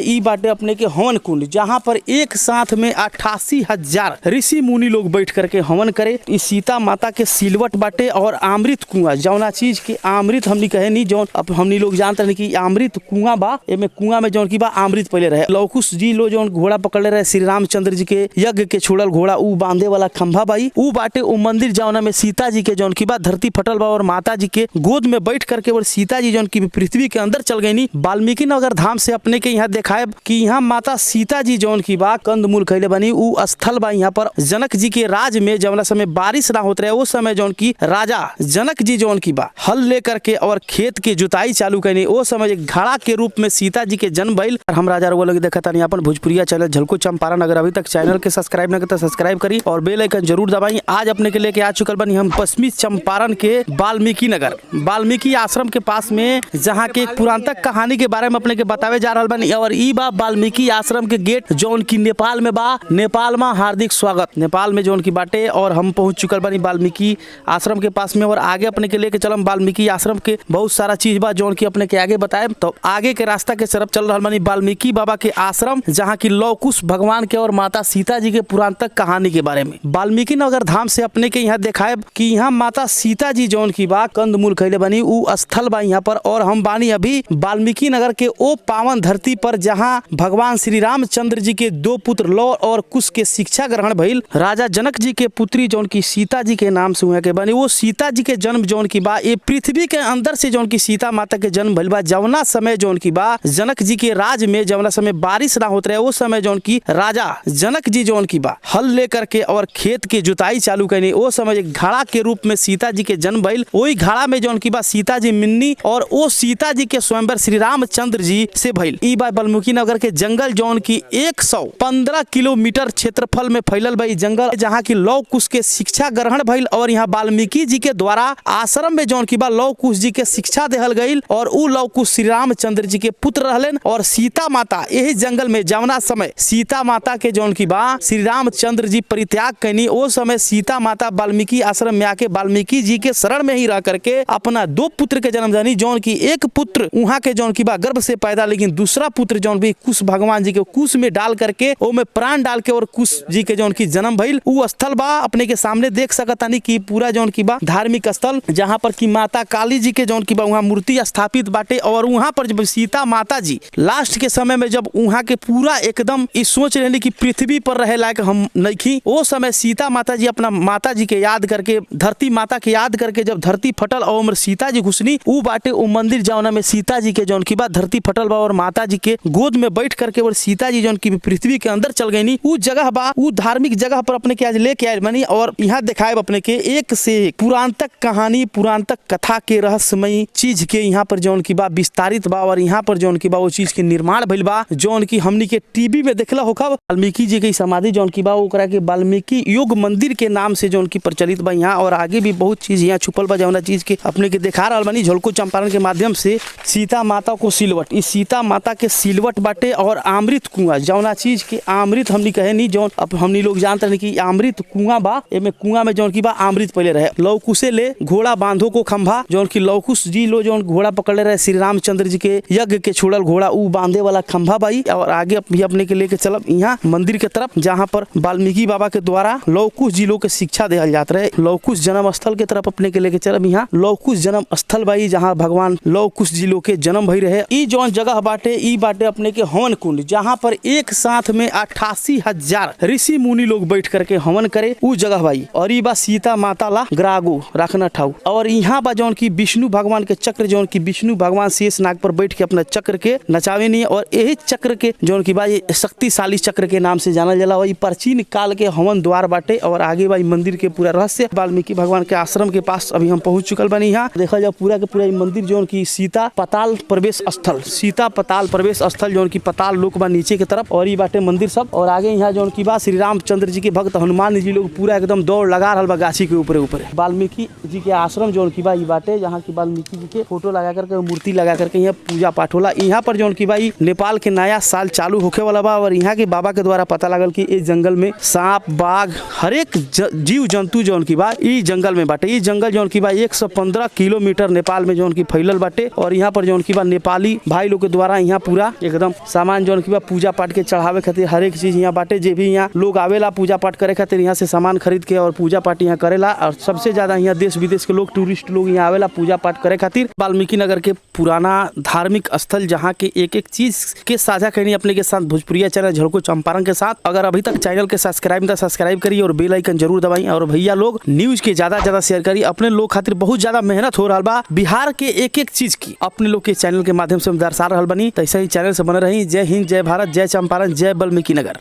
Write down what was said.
ई बाटे अपने के हवन कुंड, जहाँ पर एक साथ में 88,000 ऋषि मुनि लोग बैठ करके हवन करे। इस सीता माता के सिलवट बाटे और अमृत कुआं, जौना चीज के अमृत हमनी कहे नहीं, जौन अब हमनी लोग जानते हैं कि अमृत कुआं बा, एमे कुआं में जौन की बा अमृत पहले रहे। लवकुश जी लो जौन घोड़ा पकड़े रहे श्री रामचंद्र जी के यज्ञ के छोड़ल घोड़ा, ऊ बांधे वाला खंभा बाई, ऊ बाटे ऊ मंदिर जौना में सीता जी के जौन की बा धरती फटल बा और माता जी के गोद में बैठ करके और सीता जी जौन की पृथ्वी के अंदर चल गई। वाल्मीकि नगर धाम से अपने के यहाँ दिखाए कि यहाँ माता सीता जी जौन की बा कंदमूल खैले बनी, ऊ स्थल बा। यहाँ पर जनक जी के राज में जौना समय बारिश ना होते रहे, उस समय जौन की राजा जनक जी जौन की बा हल लेकर के और खेत के जुताई चालू करनी, वो समय एक घड़ा के रूप में सीता जी के जन्म भइल। हम राजा रउआ लोग देखा था अपन भोजपुरिया चैनल झलको चंपारण। अगर अभी तक चैनल के सब्सक्राइब न करता सब्सक्राइब करी और बेल आइकन जरूर दबाई। आज अपने के लेके आ चुकल बनी हम पश्चिमी चंपारण के वाल्मीकि नगर, वाल्मीकि आश्रम के पास में, जहाँ के एक पुरातन कहानी के बारे में अपने के बतावे जा रहा बनी। और ई बा वाल्मीकि आश्रम के गेट जौन की नेपाल में बा। नेपाल में हार्दिक स्वागत, नेपाल में जौन की बाटे। और हम पहुंच चुकल बनी वाल्मीकि आश्रम के पास में और आगे अपने के लेके चलम। वाल्मीकि आश्रम के बहुत सारा चीज बा जौन की अपने के आगे बताए, तो आगे के रास्ता के तरफ चल रहा बनी वाल्मीकि बाबा के आश्रम, जहाँ की लवकुश भगवान के और माता सीता जी के पुरातन कहानी के बारे में। वाल्मीकि नगर धाम से अपने के यहाँ दिखाए कि यहाँ माता सीता जी जौन की बा कंदमूल खैले बनी, ऊ स्थल बा यहाँ पर। और हम बानी अभी वाल्मीकि नगर के ओ पावन धरती पर, जहाँ भगवान श्री रामचंद्र जी के दो पुत्र लव और कुश के शिक्षा ग्रहण भइल। राजा जनक जी के पुत्री जौन की सीता जी के नाम से हुआ के बनी, वो सीता जी के जन्म जौन की बा ये पृथ्वी के अंदर से जौन की सीता माता के जन्म भइल बा। जवना समय जौन की बा जनक जी के राज में जवना समय बारिश ना होते रहे, उस समय जौन की राजा जनक जी जौन की बा हल लेकर के और खेत के जुताई चालू करनी, वो समय एक घड़ा के रूप में सीता जी के जन्म भइल। वही घड़ा में जौन की बा सीता जी मिन्नी और वो सीता जी के स्वयंवर श्री रामचंद्र जी से भइल। ई बा वाल्मीकि नगर के जंगल जौन की 115 किलोमीटर क्षेत्रफल में फैलल बा जंगल, जहाँ की लव कुश के शिक्षा ग्रहण भइल। और यहाँ वाल्मीकि जी के द्वारा आश्रम में जौन की बा लव कुश जी के शिक्षा देहल गईल। और ऊ लव कुश श्री रामचंद्र जी के पुत्र रहलन। और सीता माता यही जंगल में जवना समय सीता माता के जौन की बा श्री रामचंद्र जी परित्याग कैनी, वो समय सीता माता वाल्मीकि आश्रम में आके वाल्मीकि जी के शरण में ही रह करके अपना दो पुत्र के जन्म जानी, जौन की एक पुत्र वहाँ के जौन की बा गर्भ से पैदा, लेकिन दूसरा पुत्र जौन भी कुश भगवान जी के कुश में डाल करके वो में प्राण डाल के और कुश जी के जौन की जन्म भइल। ऊ स्थल बा अपने के सामने देख सकतानी कि पूरा जौन की बा धार्मिक स्थल, जहाँ पर की माता काली जी के जौन की बा वहाँ मूर्ति स्थापित बाटे। और वहाँ पर जब सीता माता जी लास्ट के समय में जब वहाँ के पूरा एकदम इस सोच रहे कि पृथ्वी पर रहे लायक हम नहीं, वो समय सीता माता जी अपना माता जी के याद करके, धरती माता के याद करके जब धरती फटल और सीता जी घुसनी, ऊ बाटे ऊ मंदिर जौना में सीता जी के जौन की बा धरती फटल बा और माता जी के गोद में बैठ करके और सीता जी जौन की पृथ्वी के अंदर चल गई। ऊ जगह बा, ऊ धार्मिक जगह पर अपने के आज लेके आए बनी। और यहाँ दिखाए अपने के एक से एक पुरातन कहानी, पुरातन कथा के रहस्यमयी चीज के यहाँ पर जौन की बा विस्तारित बा। और यहाँ पर जौन की बा वो चीज के निर्माण भइल बा, जौन की हमनी के टीवी में देखला होखा। वाल्मीकि जी की समाधि जौन की बा ओकरा के वाल्मीकि योग मंदिर के नाम से जौन की प्रचलित बा यहाँ। और आगे भी बहुत चीज यहाँ छुपल बा, जौना चीज के अपने के दिखा रहा बनी झलको चंपारण के माध्यम से। सीता माता को सिलवट, इस सीता माता के सिलवट बाटे और अमृत कुआं, जौना चीज के अमृत हमनी कहे नहीं, जौन अब हमनी लोग जानते हैं कि अमृत कुआं बा। एमे कुआं में जौन की बा अमृत पहले रहे। लवकुशे ले घोड़ा बांधो को खंभा, जौन की लवकुश जी लो जौन घोड़ा पकड़े रहे श्री रामचंद्र जी के यज्ञ के छोड़ल घोड़ा, ऊ बांधे वाला खंभा बाई। और आगे भी अपने के लेके चलब यहाँ मंदिर के तरफ, जहाँ पर वाल्मीकि बाबा के द्वारा लवकुश जी लोग के शिक्षा देहल जात रहे। लवकुश जन्म स्थल के तरफ अपने के लेके चलब। यहाँ लवकुश जन्म स्थल बाई, जहाँ भगवान लवकुश जी लोग के जन्म भई रहे। ई जौन जगह बाटे ई बाटे अपने के हवन कुंड, जहाँ पर एक साथ में 88,000 ऋषि मुनि लोग बैठ करके हवन करे, ऊ जगह बाई। और ई बा सीता माता ला ग्रागो रखना ठाऊ। और यहाँ बा जौन की विष्णु भगवान के चक्र, जौन की विष्णु भगवान शेष नाग पर बैठ के अपना चक्र के नचावे नहीं। और यही चक्र के जौन की बा ये शक्तिशाली चक्र के नाम से जानल जाला। वही प्राचीन काल के हवन द्वार बाटे। और आगे भाई मंदिर के पूरा रहस्य वाल्मीकि भगवान के आश्रम के पास अभी हम पहुंच चुकल बनी। यहाँ देखा जाए पूरा के पूरा मंदिर जौन की सीता पताल प्रवेश स्थल, सीता पताल प्रवेश स्थल जौन की पताल लोक बा नीचे के तरफ। और ये बाटे मंदिर सब। और आगे यहाँ जौन की बा श्री रामचंद्र जी के भक्त हनुमान जी लोग पूरा एकदम दौड़ लगा रहा बा गाछी के ऊपर ऊपर। वाल्मीकि जी के आश्रम जौन की बा ये बाटे, जहाँ की वाल्मीकि जी के फोटो लगा करके मूर्ति लगा करके यहाँ पूजा पाठ होला। यहाँ पर जौन की भाई नेपाल के नया साल चालू होके वाला बा। और यहाँ के बाबा के द्वारा पता लगल कि इस जंगल में सांप, बाघ, हर एक जीव जंतु जौन की बा ई जंगल में बाटे। ई जंगल जौन की बा 115 किलोमीटर नेपाल में जौन की फैलल बाटे। और यहाँ पर जौन की बा नेपाली भाई लोग के द्वारा यहाँ पूरा एकदम सामान जौन की बा पूजा पाठ के चढ़ावे खातिर हर एक चीज यहाँ बाटे। जे भी यहाँ लोग आवेला पूजा पाठ करे खातिर यहाँ से सामान खरीद के और पूजा पाठ यहाँ करेला। और सबसे ज्यादा यहाँ देश विदेश के लोग टूरिस्ट लोग यहाँ आवेला पूजा पाठ करे खातिर। वाल्मीकि नगर के पुराना धार्मिक स्थल जहाँ के एक एक चीज के साझा करनी अपने के साथ भोजपुरिया चैनल झलको चंपारण के साथ। अगर अभी तक चैनल के सब्सक्राइब करिए और बेल आइकन जरूर दबाई। और भैया लोग न्यूज के ज्यादा शेयर करिए। अपने लोग खातिर बहुत ज्यादा मेहनत हो रहा बा बिहार के एक एक चीज की अपने लोग के चैनल के माध्यम से हम दर्शा रहा बनी। तो ऐसे ही चैनल से बने रही। जय हिंद, जय भारत, जय चंपारण, जय वाल्मीकि नगर।